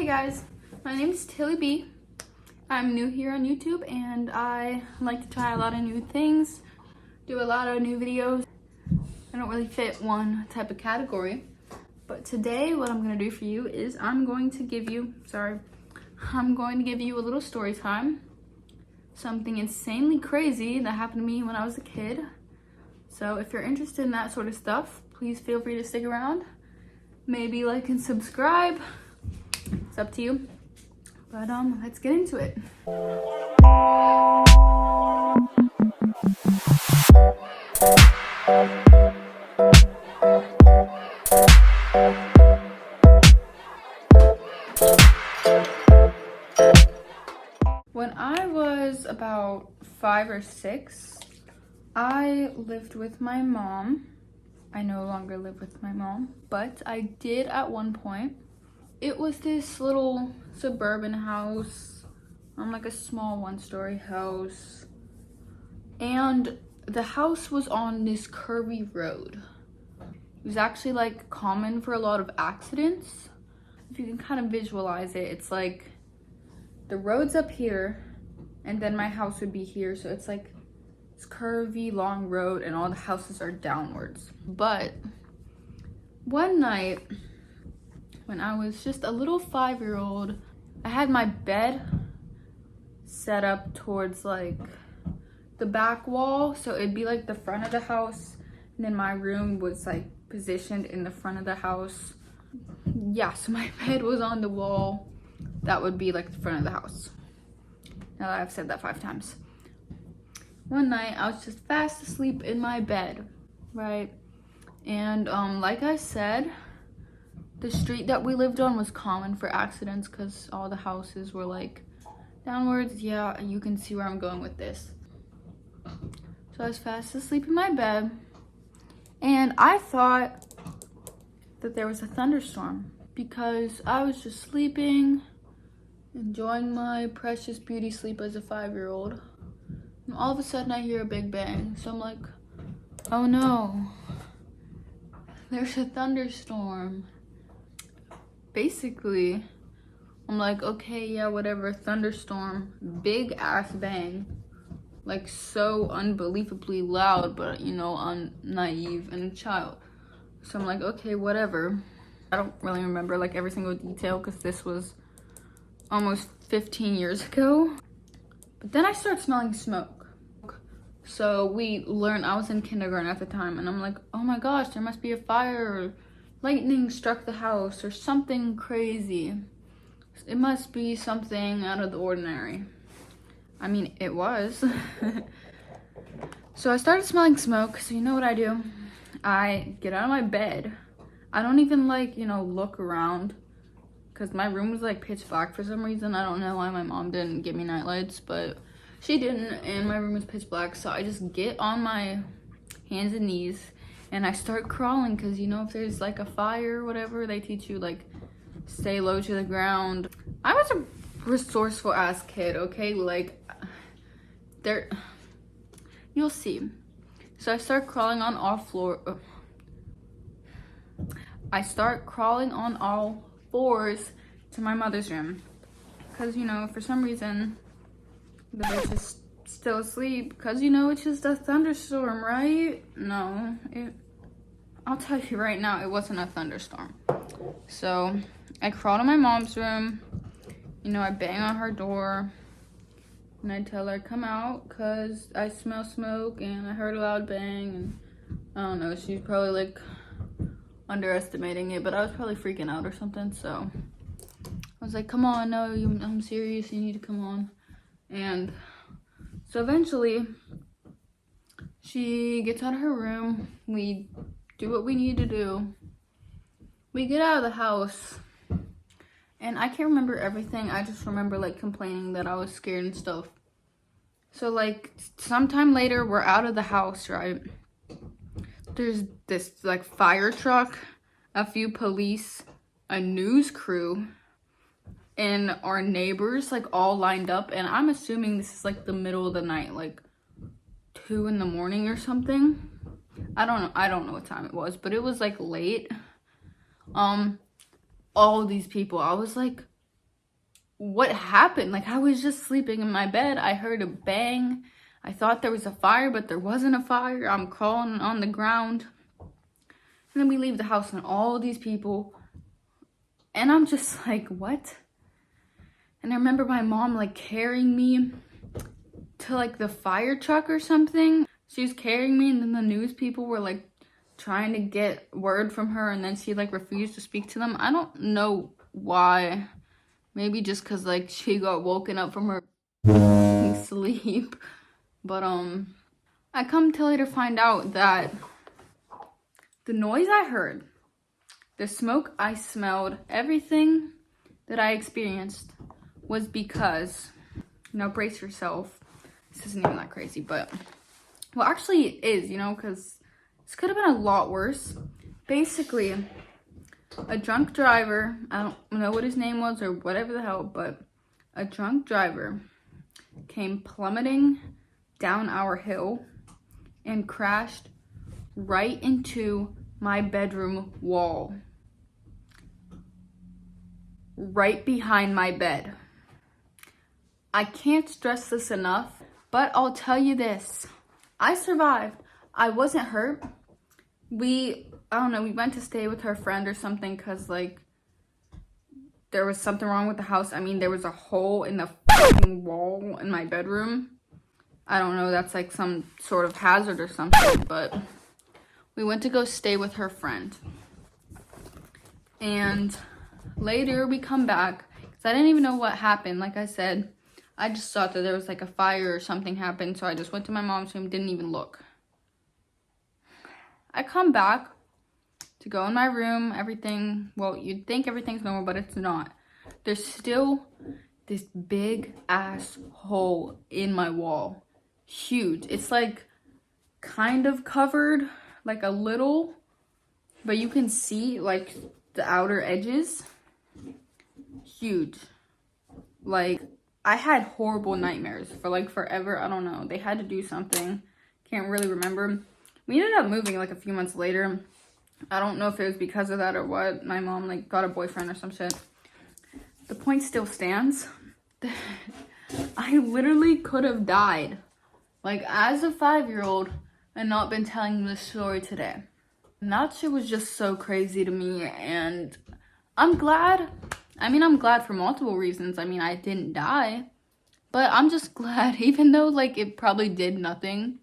Hey guys, my name is Tilly B. I'm new here on YouTube and I like to try a lot of new things, do a lot of new videos. I don't really fit one type of category, but today what I'm going to do for you is I'm going to give you a little story time. Something insanely crazy that happened to me when I was a kid. So if you're interested in that sort of stuff, please feel free to stick around. Maybe like and subscribe. It's up to you. But let's get into it. When I was about 5 or 6, I lived with my mom. I no longer live with my mom, but I did at one point. It was this little suburban house, like a small one-story house. And the house was on this curvy road. It was actually like common for a lot of accidents. If you can kind of visualize it, it's like the road's up here and then my house would be here. So it's like this curvy long road and all the houses are downwards. But one night when I was just a little 5-year-old, I had my bed set up towards like the back wall. So it'd be like the front of the house. And then my room was like positioned in the front of the house. Yeah, so my bed was on the wall. That would be like the front of the house. Now that I've said that 5 times. One night I was just fast asleep in my bed, right? And like I said, the street that we lived on was common for accidents because all the houses were like downwards. Yeah, you can see where I'm going with this. So I was fast asleep in my bed and I thought that there was a thunderstorm because I was just sleeping, enjoying my precious beauty sleep as a 5-year-old. And all of a sudden I hear a big bang. So I'm like, oh no, there's a thunderstorm. Basically, I'm like, okay, yeah, whatever, thunderstorm, big ass bang. Like so unbelievably loud, but you know, I'm naive and a child. So I'm like, okay, whatever. I don't really remember like every single detail because this was almost 15 years ago. But then I start smelling smoke. So we learned, I was in kindergarten at the time, and I'm like, oh my gosh, there must be a fire, or lightning struck the house, or something crazy. It must be something out of the ordinary. I mean, it was. So I started smelling smoke, so you know what I do? I get out of my bed. I don't even like, look around because my room was like pitch black for some reason. I don't know why my mom didn't give me night lights, but she didn't, and my room was pitch black. So I just get on my hands and knees and I start crawling because, if there's like a fire or whatever, they teach you like stay low to the ground. I was a resourceful ass kid, okay? Like you'll see. So I start crawling on all fours to my mother's room because for some reason the bitch is still asleep because it's just a thunderstorm, right? No, I'll tell you right now, it wasn't a thunderstorm. So I crawl to my mom's room, I bang on her door and I tell her come out because I smell smoke and I heard a loud bang, and I don't know, she's probably like underestimating it, but I was probably freaking out or something. So I was like, come on, no, I'm serious, you need to come on. And so eventually she gets out of her room, we do what we need to do, we get out of the house, and I can't remember everything. I just remember like complaining that I was scared and stuff. So like sometime later, we're out of the house, right? There's this like fire truck, a few police, a news crew, and our neighbors like all lined up. And I'm assuming this is like the middle of the night, like 2 in the morning or something. I don't know what time it was, but it was like late. All these people, I was like, what happened? Like, I was just sleeping in my bed. I heard a bang. I thought there was a fire, but there wasn't a fire. I'm crawling on the ground. And then we leave the house and all these people. And I'm just like, what? And I remember my mom like carrying me to like the fire truck or something. She was carrying me, and then the news people were like trying to get word from her, and then she like refused to speak to them. I don't know why. Maybe just because like she got woken up from her sleep. But I come to later find out that the noise I heard, the smoke I smelled, everything that I experienced was because, now brace yourself, this isn't even that crazy, but, well, actually it is, you know, because this could have been a lot worse. Basically, a drunk driver, I don't know what his name was or whatever the hell, but a drunk driver came plummeting down our hill and crashed right into my bedroom wall. Right behind my bed. I can't stress this enough, but I'll tell you this. I survived. I wasn't hurt. I don't know, we went to stay with her friend or something because, like, there was something wrong with the house. I mean, there was a hole in the fucking wall in my bedroom. I don't know, that's like some sort of hazard or something, but we went to go stay with her friend. And later we come back, because I didn't even know what happened. Like I said, I just thought that there was like a fire or something happened, so I just went to my mom's room, didn't even look. I come back to go in my room, everything, well, you'd think everything's normal, but it's not. There's still this big ass hole in my wall. Huge. It's like kind of covered, like a little, but you can see like the outer edges. Huge. Like, I had horrible nightmares for like forever. I don't know. They had to do something. Can't really remember. We ended up moving like a few months later. I don't know if it was because of that or what. My mom like got a boyfriend or some shit. The point still stands. I literally could have died. Like, as a 5-year-old and not been telling you this story today. And that shit was just so crazy to me, and I'm glad. I mean, I'm glad for multiple reasons. I mean, I didn't die, but I'm just glad, even though like it probably did nothing,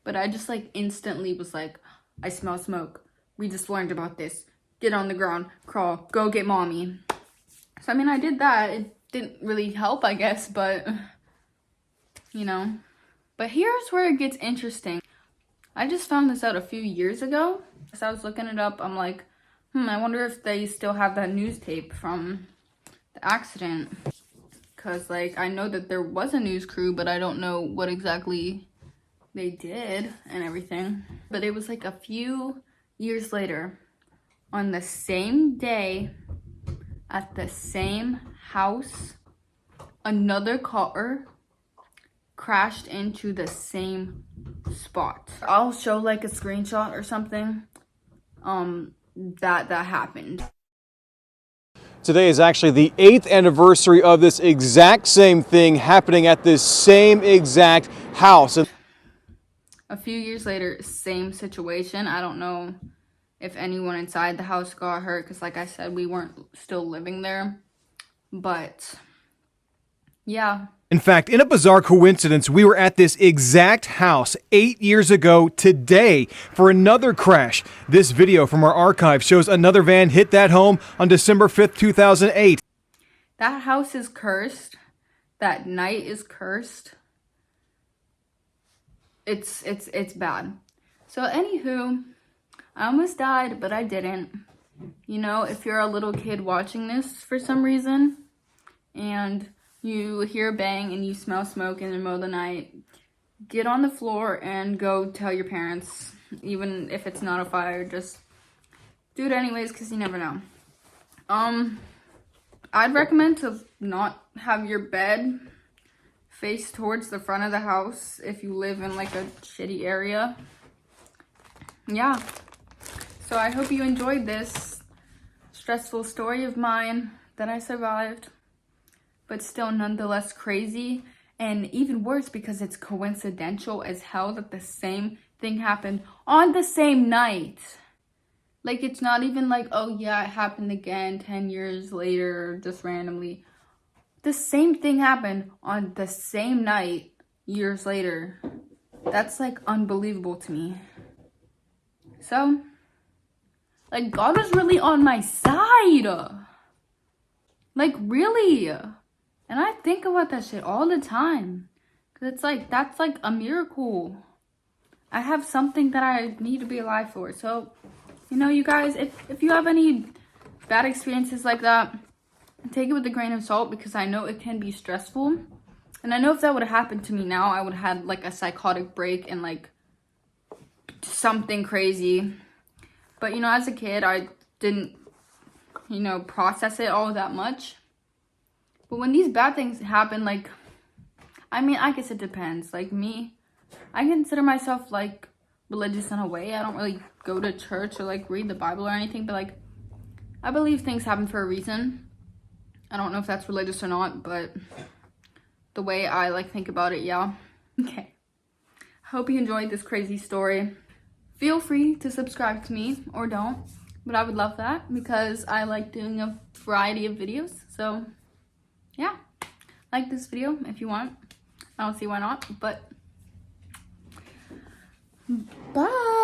but I just like instantly was like, I smell smoke. We just learned about this. Get on the ground, crawl, go get mommy. So I mean, I did that. It didn't really help, I guess, but you know. But here's where it gets interesting. I just found this out a few years ago. So I was looking it up. I'm like, I wonder if they still have that news tape from the accident. Because, like, I know that there was a news crew, but I don't know what exactly they did and everything. But it was, like, a few years later, on the same day, at the same house, another car crashed into the same spot. I'll show like a screenshot or something that happened. Today is actually the 8th anniversary of this exact same thing happening at this same exact house. A few years later, same situation. I don't know if anyone inside the house got hurt because, like I said, we weren't still living there. But yeah. In fact, in a bizarre coincidence, we were at this exact house 8 years ago today for another crash. This video from our archive shows another van hit that home on December 5th, 2008. That house is cursed. That night is cursed. It's bad. So anywho, I almost died, but I didn't. You know, if you're a little kid watching this for some reason and you hear a bang and you smell smoke in the middle of the night, get on the floor and go tell your parents. Even if it's not a fire, just do it anyways because you never know. I'd recommend to not have your bed face towards the front of the house if you live in like a shitty area. Yeah. So I hope you enjoyed this stressful story of mine that I survived. but still nonetheless crazy. And even worse because it's coincidental as hell that the same thing happened on the same night. Like, it's not even like, oh yeah, it happened again 10 years later, just randomly. The same thing happened on the same night, years later. That's like unbelievable to me. So, like, God is really on my side. Like, really. And I think about that shit all the time. Because it's like, that's like a miracle. I have something that I need to be alive for. So, you know, you guys, if you have any bad experiences like that, take it with a grain of salt, because I know it can be stressful. And I know if that would have happened to me now, I would have had like a psychotic break and like something crazy. But, you know, as a kid, I didn't, you know, process it all that much. But when these bad things happen, like, I mean, I guess it depends. Like me, I consider myself like religious in a way. I don't really go to church or like read the Bible or anything, but like, I believe things happen for a reason. I don't know if that's religious or not, but the way I like think about it, yeah. Okay. Hope you enjoyed this crazy story. Feel free to subscribe to me or don't, but I would love that because I like doing a variety of videos. So yeah, like this video if you want. I don't see why not, but bye.